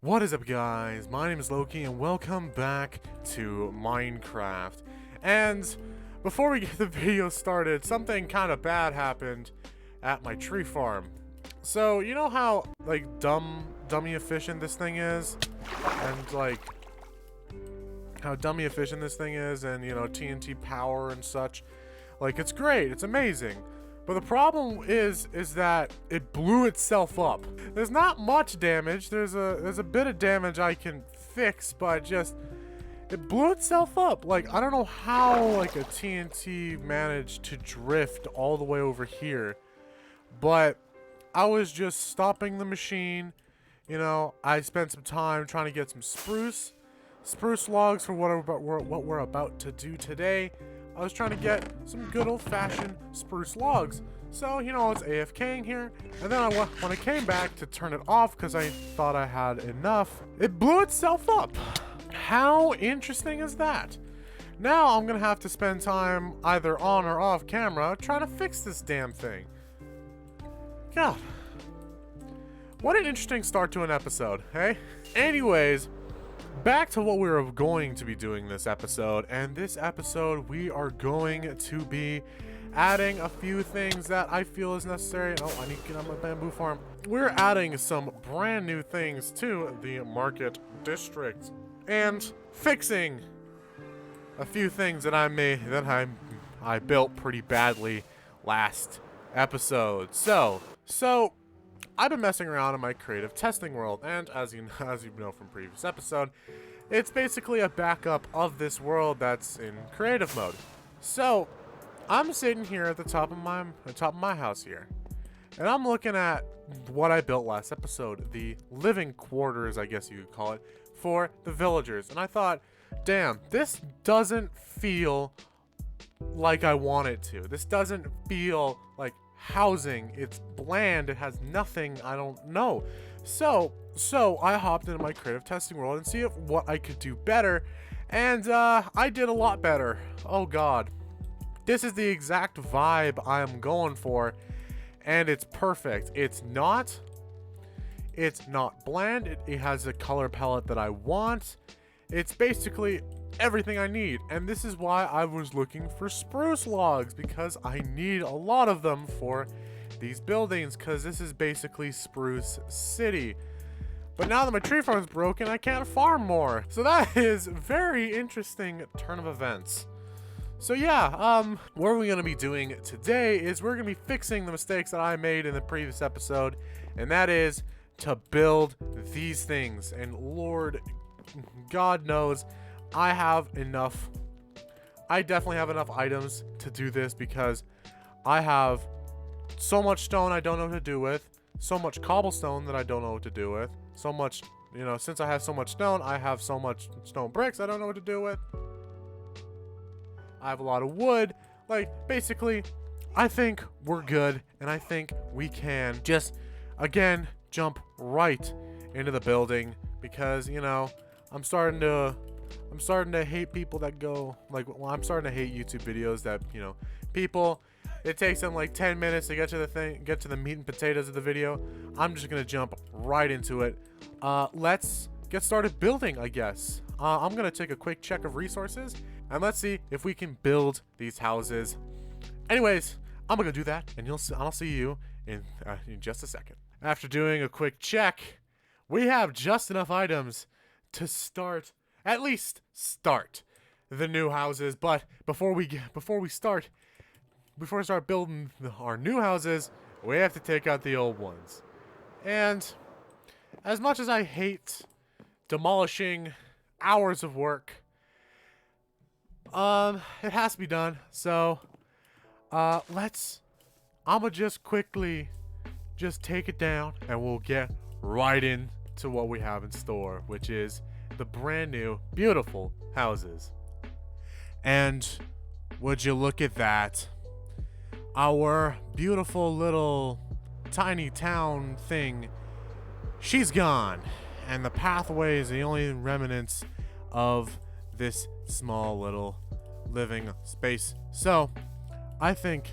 What is up, guys? My name is Loki and welcome back to Minecraft. And before we get the video started, something kind of bad happened at my tree farm. So, you know how like dummy efficient this thing is? And like how dummy efficient this thing is, and you know, TNT power and such. Like, it's great, it's amazing. But the problem is that it blew itself up. There's not much damage. There's a bit of damage I can fix, but just it blew itself up. Like, I don't know how like a TNT managed to drift all the way over here. But I was just stopping the machine. You know, I spent some time trying to get some spruce logs for what we're about to do today. I was trying to get some good old-fashioned spruce logs. So, you know, I was AFKing here, and then when I came back to turn it off because I thought I had enough, it blew itself up. How interesting is that? Now I'm gonna have to spend time either on or off camera trying to fix this damn thing. God. What an interesting start to an episode, hey? Anyways, back to what we were going to be doing this episode, and this episode we are going to be adding a few things that I feel is necessary. Oh, I need to get on my bamboo farm. We're adding some brand new things to the market district and fixing a few things that I built pretty badly last episode. So I've been messing around in my creative testing world, and as you know from previous episode, it's basically a backup of this world that's in creative mode. So I'm sitting here at the top of my house here, and I'm looking at what I built last episode, the living quarters, I guess you could call it, for the villagers. And I thought, damn, this doesn't feel like I want it to. This doesn't feel like housing. It's bland. It has nothing. I don't know. So I hopped into my creative testing world and see what I could do better, and I did a lot better. Oh god, this is the exact vibe I am going for, and it's perfect. It's not bland. It has a color palette that I want. It's basically everything I need, and this is why I was looking for spruce logs, because I need a lot of them for these buildings, because this is basically Spruce City. But now that my tree farm is broken, I can't farm more. So that is a very interesting turn of events. So yeah, what we're gonna be doing today is we're gonna be fixing the mistakes that I made in the previous episode, and that is to build these things. And Lord God knows, I definitely have enough items to do this, because I have so much stone I don't know what to do with, so much cobblestone that I don't know what to do with, so much, you know, since I have so much stone, I have so much stone bricks I don't know what to do with. I have a lot of wood. Like, basically, I think we're good, and I think we can just, again, jump right into the building, because, you know, I'm starting to hate people that go, like, well, I'm starting to hate YouTube videos that, you know, people, it takes them like 10 minutes to get to the meat and potatoes of the video. I'm just gonna jump right into it. Let's get started building, I guess. I'm gonna take a quick check of resources, and let's see if we can build these houses. Anyways, I'm gonna do that, and I'll see you in just a second. After doing a quick check, we have just enough items to at least start the new houses. But before we start building our new houses, we have to take out the old ones. And as much as I hate demolishing hours of work, it has to be done. So I'ma just quickly take it down, and we'll get right into what we have in store, which is the brand new beautiful houses. And would you look at that, our beautiful little tiny town thing, she's gone, and the pathway is the only remnants of this small little living space. So I think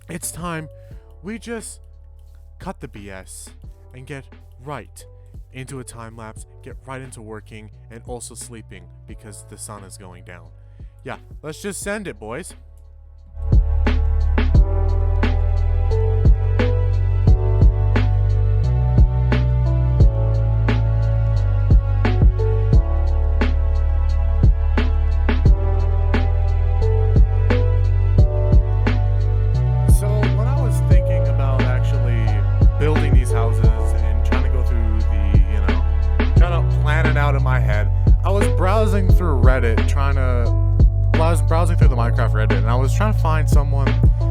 it's time we just cut the BS and get right into a time lapse, get right into working, and also sleeping because the sun is going down. Yeah, let's just send it, boys. Building these houses and trying to go through the, trying to plan it out in my head. I was browsing through Reddit, I was browsing through the Minecraft Reddit, and I was trying to find someone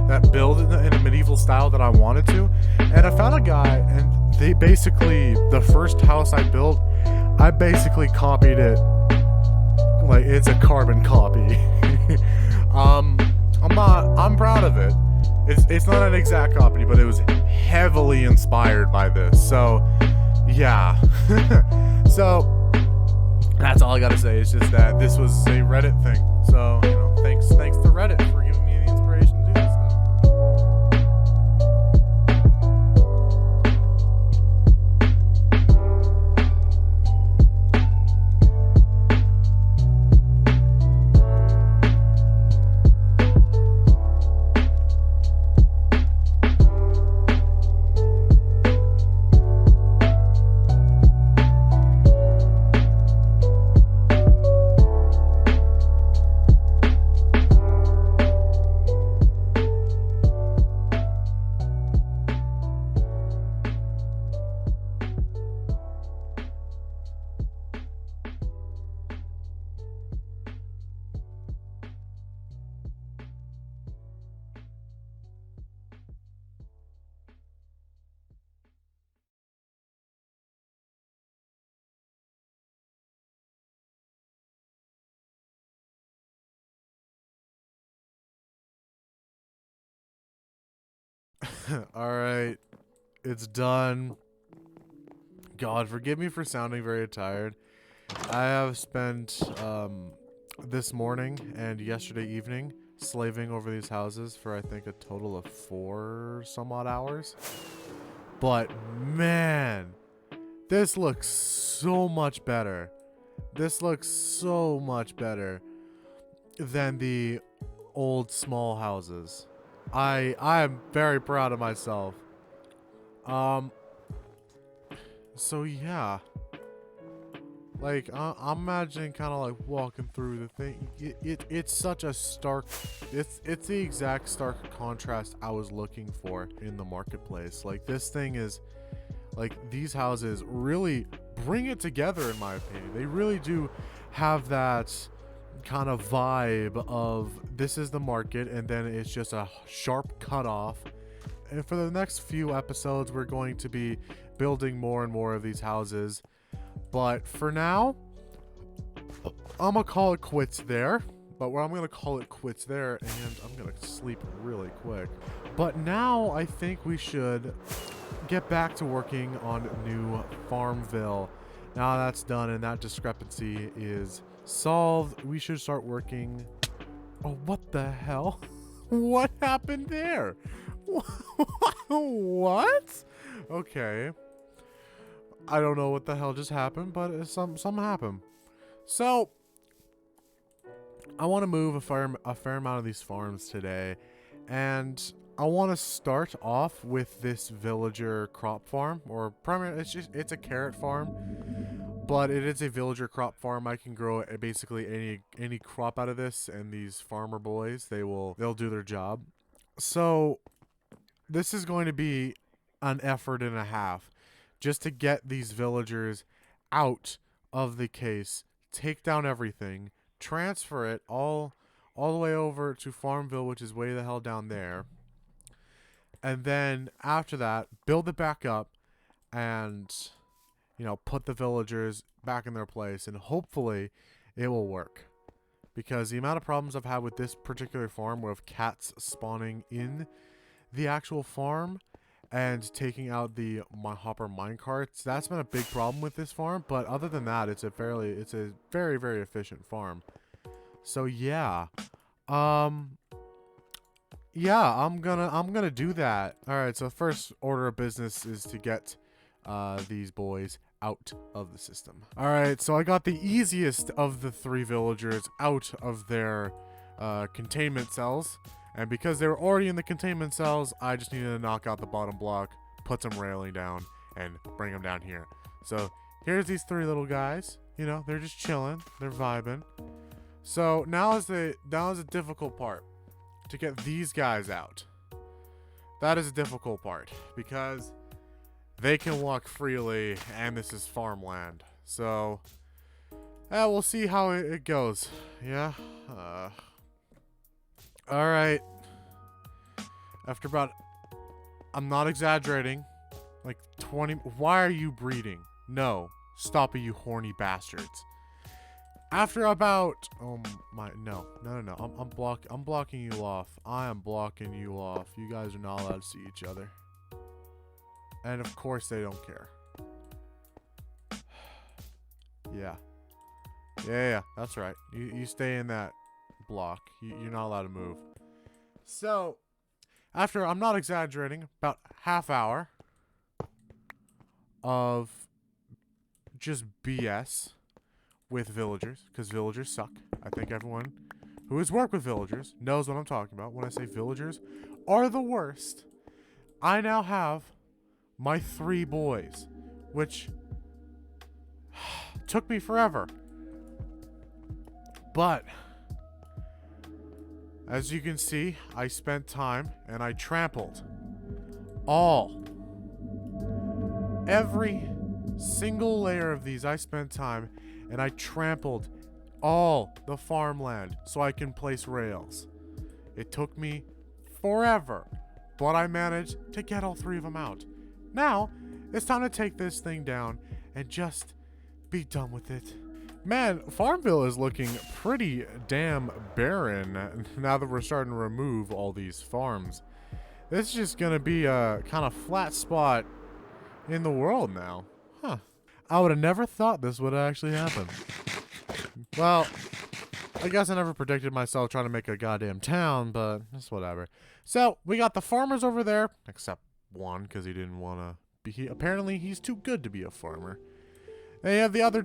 that built in a medieval style that I wanted to, and I found a guy, and they basically, the first house I built, I basically copied it, like it's a carbon copy. I'm proud of it. It's not an exact copy, but it was heavily inspired by this. So, yeah. So, that's all I gotta say. It's just that this was a Reddit thing. So, thanks to Reddit for giving me the inspiration to do this stuff. Alright, it's done. God, forgive me for sounding very tired. I have spent this morning and yesterday evening slaving over these houses for I think a total of 4 some odd hours. But man, this looks so much better. This looks so much better than the old small houses. I am very proud of myself. So yeah. Like, I'm imagining kind of like walking through the thing. It's such a stark, it's the exact stark contrast I was looking for in the marketplace. Like, this thing is, like, these houses really bring it together in my opinion. They really do have that kind of vibe of this is the market and then it's just a sharp cutoff. And for the next few episodes, we're going to be building more and more of these houses. But for now, I'm going to call it quits there. But I'm going to call it quits there, and I'm going to sleep really quick. But now I think we should get back to working on New Farmville. Now that's done and that discrepancy is solved, we should start working. Oh, what the hell? What happened there? What? Okay. I don't know what the hell just happened, but something happened. So, I want to move a fair amount of these farms today, and I want to start off with this villager crop farm, or primarily it's a carrot farm, but it is a villager crop farm. I can grow basically any crop out of this, and these farmer boys, they'll do their job. So, this is going to be an effort and a half just to get these villagers out of the case, take down everything, transfer it all the way over to Farmville, which is way the hell down there. And then after that, build it back up and, put the villagers back in their place. And hopefully it will work. Because the amount of problems I've had with this particular farm with cats spawning in the actual farm and taking out the hopper minecarts, that's been a big problem with this farm. But other than that, it's a very, very efficient farm. So yeah. Yeah, I'm gonna do that. Alright, so first order of business is to get these boys out of the system. All right, so I got the easiest of the 3 villagers out of their containment cells. And because they were already in the containment cells, I just needed to knock out the bottom block, put some railing down, and bring them down here. So here's these 3 little guys. You know, they're just chilling. They're vibing. So now is the difficult part, to get these guys out. That is a difficult part because they can walk freely and this is farmland. So we'll see how it goes. Yeah. All right. After about, I'm not exaggerating, like 20. Why are you breeding? No, stop it, you horny bastards. After about, no, I'm blocking you off. I am blocking you off. You guys are not allowed to see each other. And of course they don't care. Yeah, that's right. You stay in that block. You're not allowed to move. So, after, I'm not exaggerating, about half hour of just BS with villagers, because villagers suck. I think everyone who has worked with villagers knows what I'm talking about when I say villagers are the worst. I now have my 3 boys, which took me forever. But as you can see, I spent time and I trampled every single layer of these. I spent time and I trampled all the farmland so I can place rails. It took me forever, but I managed to get all 3 of them out. Now, it's time to take this thing down and just be done with it. Man, Farmville is looking pretty damn barren now that we're starting to remove all these farms. This is just gonna be a kind of flat spot in the world now. Huh. I would have never thought this would actually happen. Well, I guess I never predicted myself trying to make a goddamn town, but it's whatever. So, we got the farmers over there, except one, because he didn't want to be... Apparently, he's too good to be a farmer. They have the other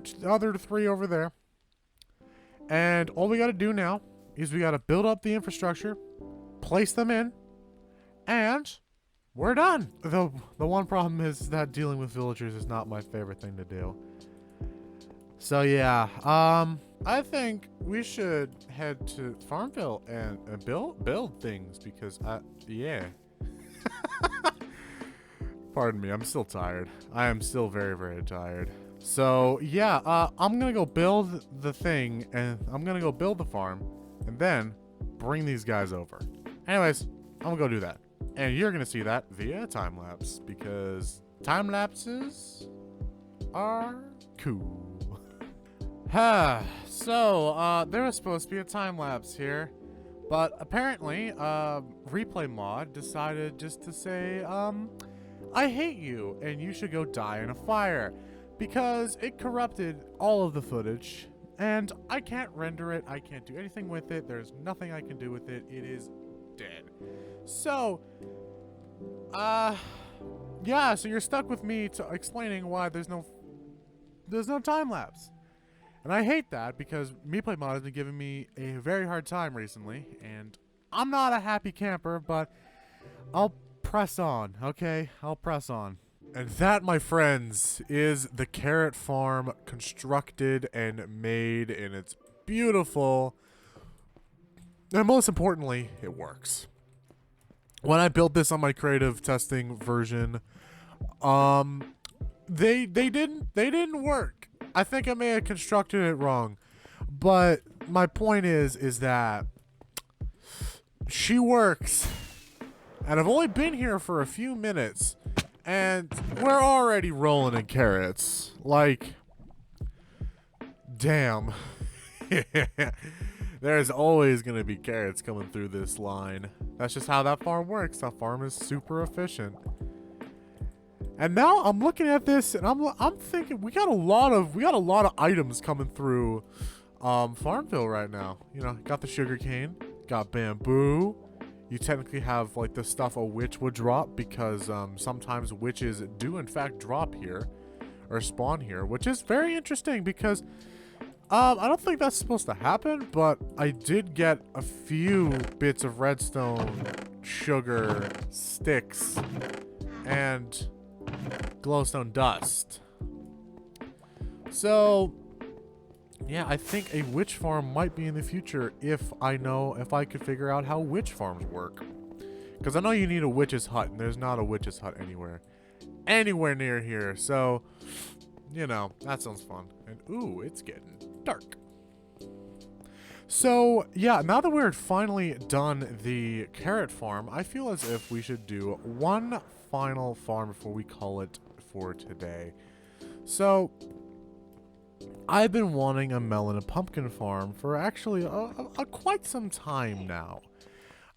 3 over there. And all we got to do now is we got to build up the infrastructure, place them in, and we're done. The one problem is that dealing with villagers is not my favorite thing to do. So yeah, I think we should head to Farmville and build things because yeah. Pardon me, I'm still tired. I am still very, very tired. So yeah, I'm gonna go build the thing and I'm gonna go build the farm and then bring these guys over. Anyways, I'm gonna go do that. And you're gonna see that via time lapse because time lapses are cool. So, there was supposed to be a time lapse here, but apparently, Replay Mod decided just to say, I hate you and you should go die in a fire because it corrupted all of the footage and I can't render it. I can't do anything with it. There's nothing I can do with it. It is dead. So, yeah, so you're stuck with me to explaining why there's no time lapse. And I hate that because MePlayMod has been giving me a very hard time recently, and I'm not a happy camper, but I'll press on, okay? I'll press on. And that, my friends, is the carrot farm constructed and made, and it's beautiful. And most importantly, it works. When I built this on my creative testing version, they didn't work. I think I may have constructed it wrong, but my point is that she works, and I've only been here for a few minutes, and we're already rolling in carrots. Like, damn. There's always gonna be carrots coming through this line. That's just how that farm works. That farm is super efficient. And now I'm looking at this and I'm thinking we got a lot of items coming through Farmville right now. You know, got the sugar cane, got bamboo, you technically have like the stuff a witch would drop, because sometimes witches do in fact drop here or spawn here, which is very interesting because I don't think that's supposed to happen, but I did get a few bits of redstone, sugar, sticks, and glowstone dust. So yeah, I think a witch farm might be in the future if I could figure out how witch farms work. Because I know you need a witch's hut, and there's not a witch's hut anywhere near here. So, you know, that sounds fun. And ooh, it's getting dark. So, yeah, now that we're finally done the carrot farm, I feel as if we should do one final farm before we call it for today. So, I've been wanting a melon and pumpkin farm for actually quite some time now.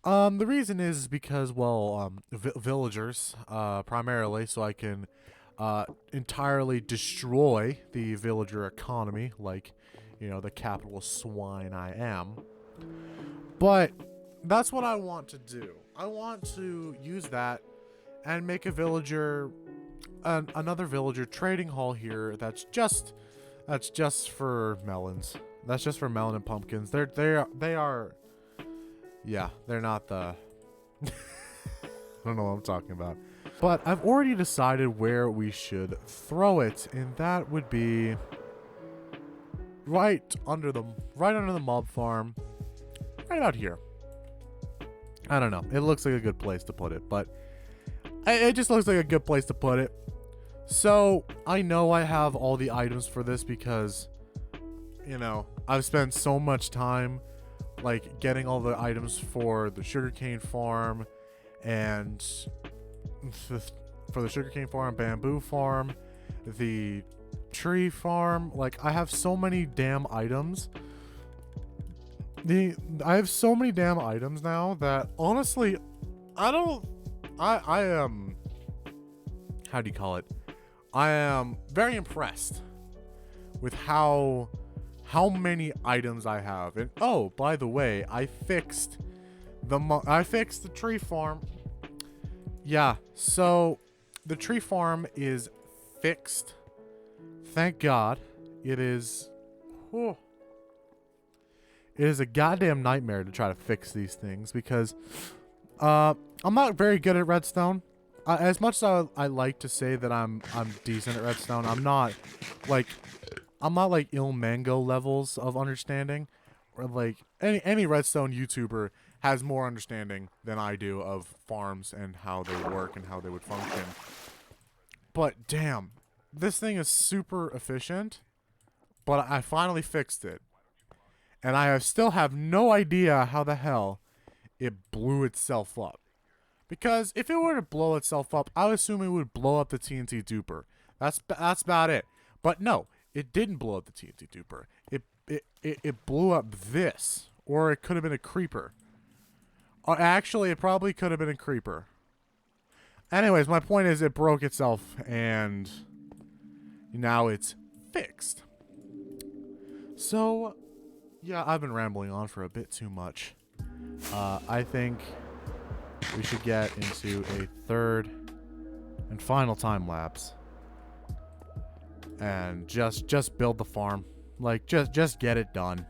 The reason is because, well, villagers, primarily, so I can entirely destroy the villager economy, like, you know, the capitalist swine I am. But that's what I want to do. I want to use that and make a villager, another villager trading hall here that's just for melons. That's just for melon and pumpkins. They are yeah, they're not the I don't know what I'm talking about. But I've already decided where we should throw it, and that would be right under the mob farm, right out here. I don't know. It looks like a good place to put it, but it just looks like a good place to put it. So, I know I have all the items for this because, you know, I've spent so much time, like, getting all the items for the sugarcane farm and for the sugarcane farm, bamboo farm, the tree farm. Like, I have so many damn items. I have so many damn items now that, honestly, I am, how do you call it? I am very impressed with how many items I have. And oh, by the way, I fixed the tree farm. Yeah, so the tree farm is fixed. Thank God. It is it is a goddamn nightmare to try to fix these things because I'm not very good at redstone. As much as I like to say that I'm decent at redstone, I'm not like Ilmango levels of understanding, or like any redstone YouTuber has more understanding than I do of farms and how they work and how they would function. But damn, this thing is super efficient, but I finally fixed it. And I still have no idea how the hell it blew itself up. Because if it were to blow itself up, I would assume it would blow up the TNT duper. That's about it. But no, it didn't blow up the TNT duper. It blew up this. Or it could have been a creeper. Actually, it probably could have been a creeper. Anyways, my point is it broke itself and now it's fixed. So, yeah, I've been rambling on for a bit too much. I think we should get into a third and final time lapse. And just build the farm. Like, just get it done.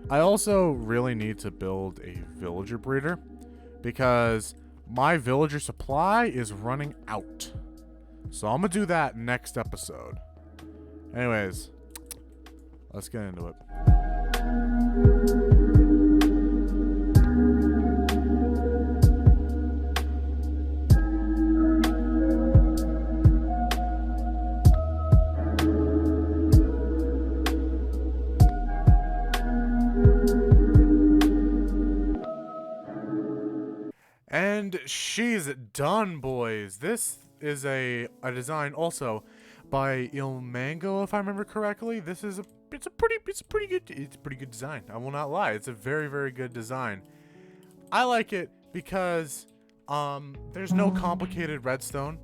I also really need to build a villager breeder because my villager supply is running out. So I'm gonna do that next episode. Anyways, let's get into it. And she's done, boys. This is a design also by Ilmango, if I remember correctly. This is it's a pretty good design. I will not lie. It's a very, very good design. I like it because there's no complicated redstone.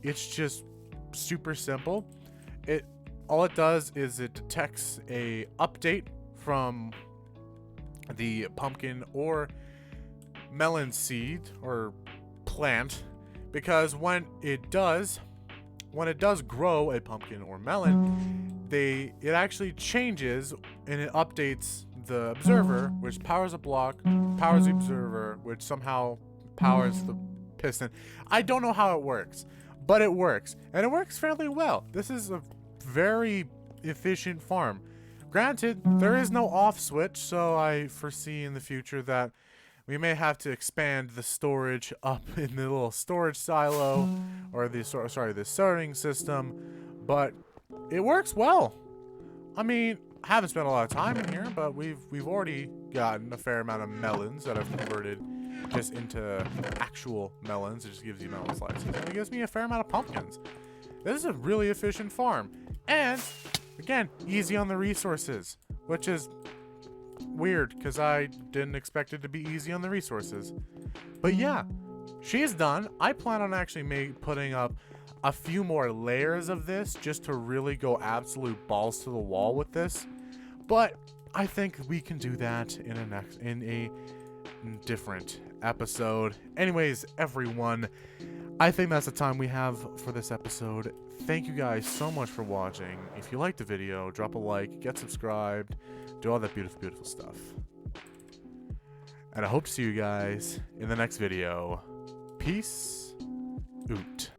It's just super simple. All it does is it detects a update from the pumpkin or melon seed or plant, because when it does grow a pumpkin or melon, it actually changes and it updates the observer, which powers a block, powers the observer, which somehow powers the piston. I don't know how it works, but it works, and it works fairly well. This is a very efficient farm. Granted, there is no off switch, so I foresee in the future that we may have to expand the storage up in the little storage silo, or the sorting system, but it works well. I mean, I haven't spent a lot of time in here, but we've already gotten a fair amount of melons that I've converted just into actual melons. It just gives you melon slices, and it gives me a fair amount of pumpkins. This is a really efficient farm, and again, easy on the resources, which is weird because I didn't expect it to be easy on the resources. But yeah, she's done. I plan on actually putting up a few more layers of this just to really go absolute balls to the wall with this. But I think we can do that in a different episode. Anyways, everyone, I think that's the time we have for this episode. Thank you guys so much for watching. If you liked the video, drop a like, get subscribed, do all that beautiful, beautiful stuff. And I hope to see you guys in the next video. Peace out.